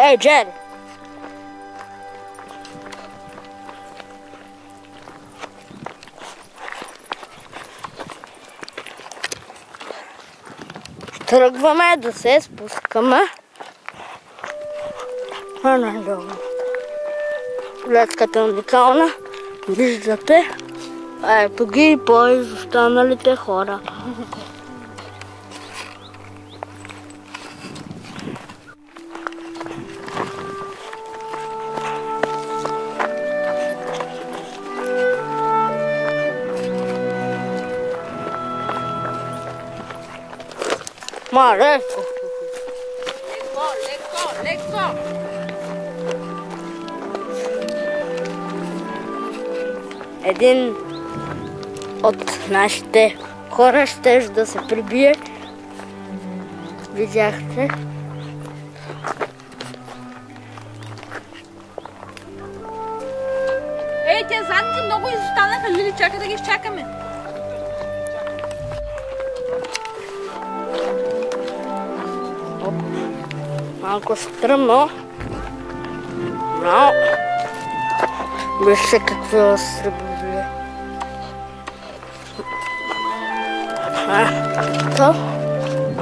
Ей, Джери! Тръгваме да се спускаме надолу. Гледката е уникална. Виждате. Ето ги и по-изостаналите хора. Мале! Леко! Един от нашите хора щеше да се прибие. Видяхте. Ей, те задните много изостанаха, Лили, чакай да ги изчакаме. Малко стръмно. Но вижте какво сребровие.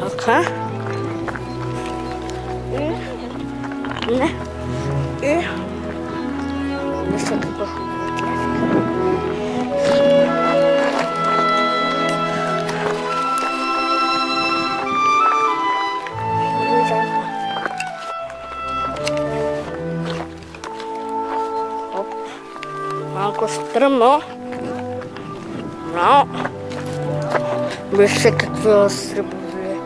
Така. И вижте какво малко стръмно, но вижте какво сребровие.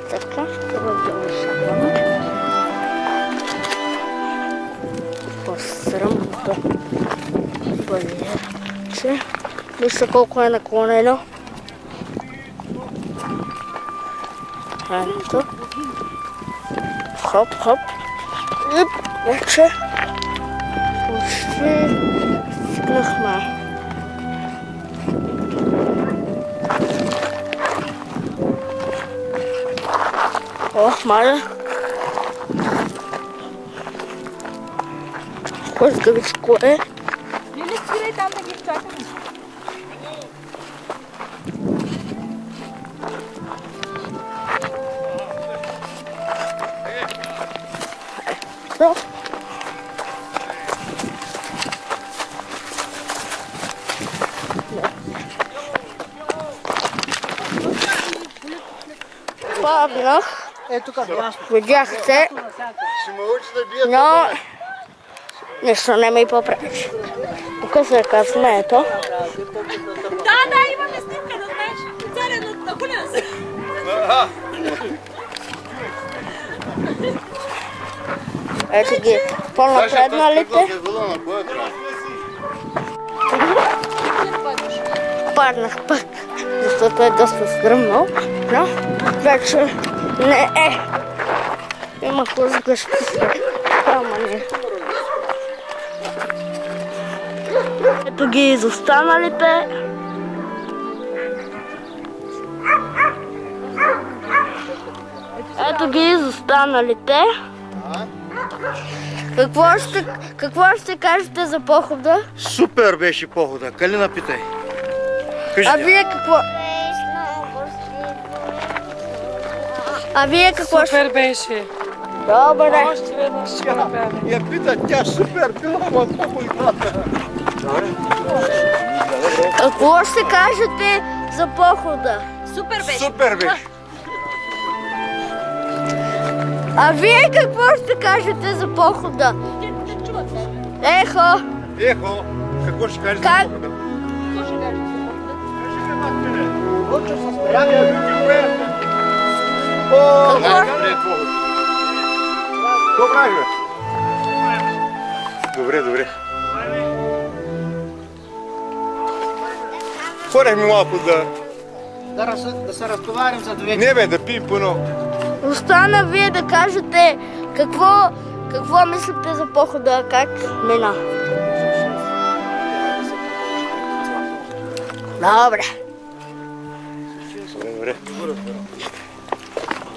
Така ще разрешаваме. По-сръмното балиерче. Вижте колко е наклонено. Ето. Хоп. И вече почти стигнахме. Маля. Хлъзгавичко е. Лили, спирай там да ги изчакаме. Паднах. Видяхте, но нищо не ми попречи. Тук се казваме, ето. Да, имаме снимка, да знаеш. Царя на колена си. Ето ги по-напредналите. Паднах пък, защото е доста стръмно, но вече не е. Има хлъзгащи камъни. Ето ги изостаналите. Ето ги изостаналите. Какво ще кажете за похода? Супер беше похода. Калина, питай. А вие какво? Супер беше. Добре. Още веднъж ще го направим. Я пита, тя супер била, ама много играта. Какво ще кажете за похода? Супер беше. Супер беше. А вие какво ще кажете за похода? Ехо! Какво ще кажеш Как? за похода? Какво ще кажеш? Лучше състояние, бити приятел. Какво правиш, бе? Добре. Хорехме малко Да се разтоварим за две. Не бе, да пием по едно. Остана вие да кажете какво мислите за похода, как мина. Добре.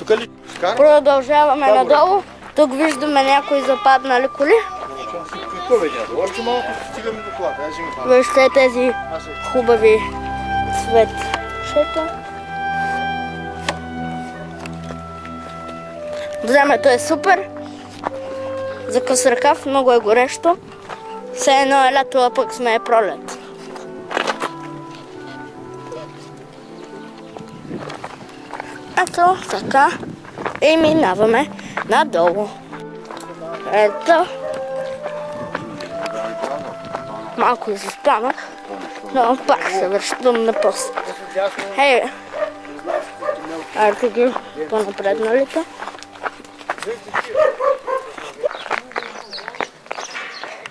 Тук ли? Продължаваме надолу. Тук виждаме някои западнали коли. Какво бе, дядо? Още малко стигаме до колата. Аз има това. Вижте тези хубави цветчета. Времето е супер. За къс ръкав, много е горещо. Все едно е лято, а пък сме пролет. Ето така. И минаваме надолу. Ето. Малко застанах, но пак се връщам на пост. Хей! Ето ги по-напредналите.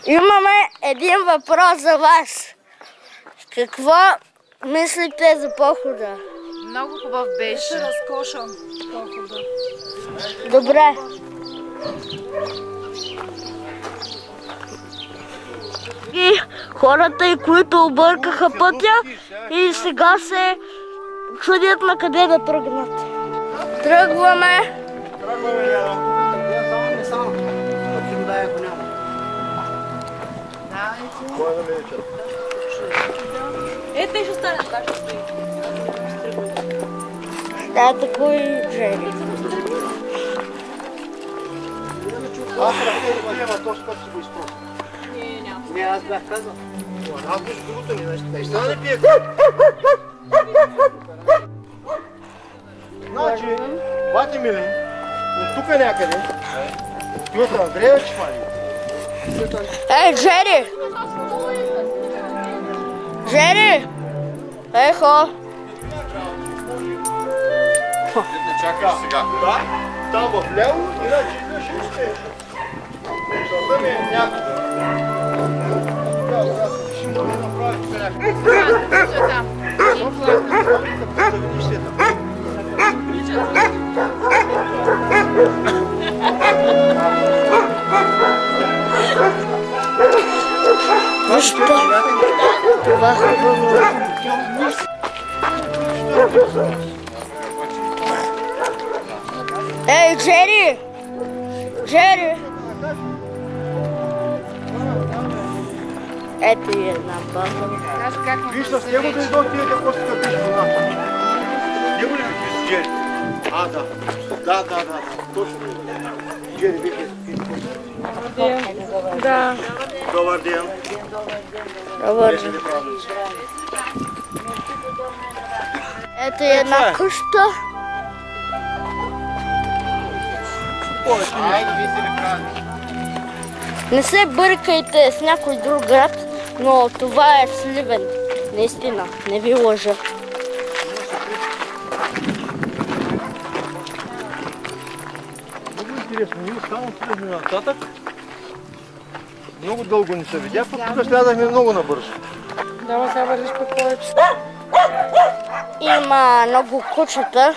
Имаме един въпрос за вас. Какво мислите за похода? Много хубав беше. Разкошен похода. Добре. И хората, които объркаха пътя и сега се чудят на къде да тръгнат. Тръгваме. Те ще стане така, ще стои. Да, такова и Джери. Аз разгледам този път си го изпросвам. Не, аз бях казал. Аз между другото не ще да не пие. Значи, бати мили, от тук някъде, отиват на Андрея Чифани. Ей, Джери! Джери! Ехо! Не чакаш сега. Да, там в ляво, иначе идваш и ще. Мисълта ми е някъде. Ще му да направи тук някъде. Да видиш се там. Вижте, това хубаво. Ей, Джери! Джери! Ето и една баба. Виж, с него да идват тия какво си къпиш вона. Него ли виж, Джери? А, да. Да. Точно. Джери, виж. Да. Добър ден. Добър ден. Ето и една къща. Не се бъркайте с някой друг град, но това е Сливен. Наистина, не ви лъжа. Много интересно, ние само слизаме нататък. Много дълго не се видя, пък тук слязахме много набързо. Няма сега вървиш пък повече. Има много кучета,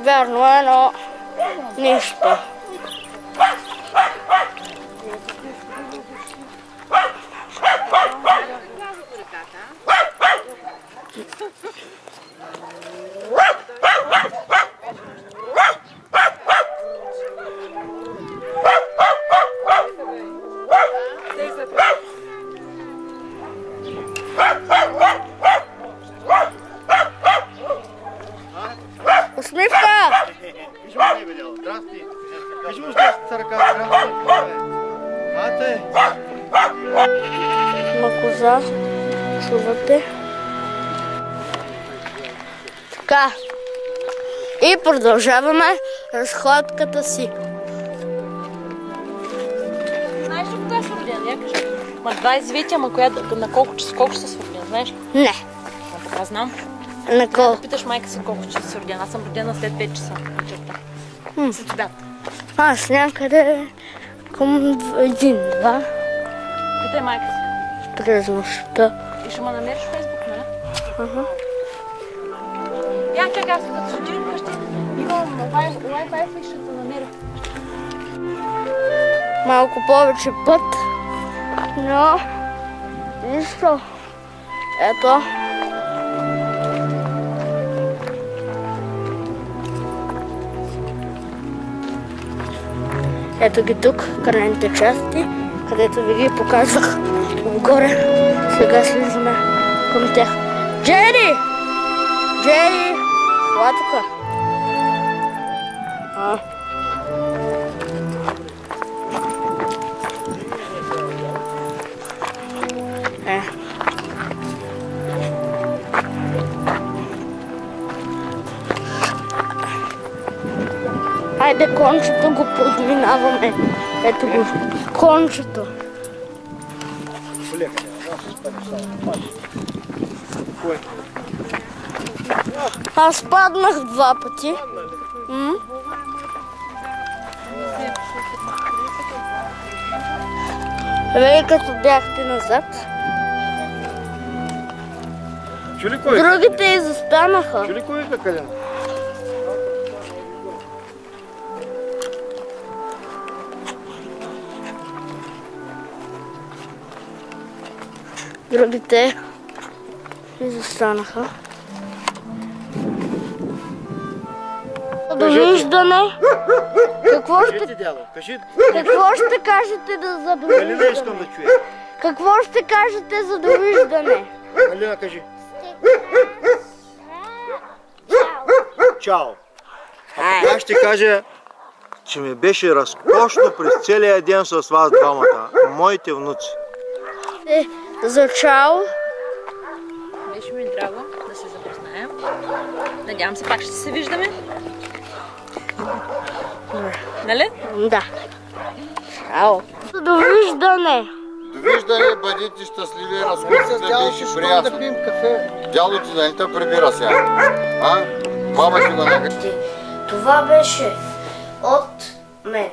вярно е, но нищо. Усмивка! Виж му не видял. Здрасти. Виж му с десната ръка. Здрасти. Ате. Има коза, чувате. Така. И продължаваме разходката си. Знаеш ли кога е свърден? Я кажи. Ма 29, ама на колко ще се свърден, знаеш ли? Не. А така знам. На Трябва кол. да питаш майка си колко ще се родена. Аз съм родена след 5 часа вечерта. След обяд. Аз някъде към 1-2 Питай майка си. през нощта. И ще ме намериш в Фейсбук, нали? Я чакай, аз като ще отидем вкъщи, имам Wi-Fi и ще те намеря. Малко повече път, но нищо. Ето. Ето ги тук, крайните части, където ви ги показвах отгоре. Сега слизаме към тях. Джери! Джери! Това тук. Хайде, кончето го подминаваме. Ето го, кончето. Аз паднах 2 пъти. Вие като бяхте назад. Чули кой? Другите изостанаха. Чули кой е къде? Другите изостанаха. Довиждане. Какво ще кажете за довиждане? Искам да чуя. Какво ще кажете за довиждане? Алина, кажи. Чао. Аз ще кажа, че ми беше разкошно през целия ден с вас двамата, моите внуци. За чао. Беше ми драго да се запознаем. Надявам се пак ще се виждаме. Нали? Да. Чао. Довиждане. Довиждане, бъдете щастливи, разходите беше приятно. Да пием кафе. Дядото да не те прибира сега. Баба ти го накъде. Това беше от мен.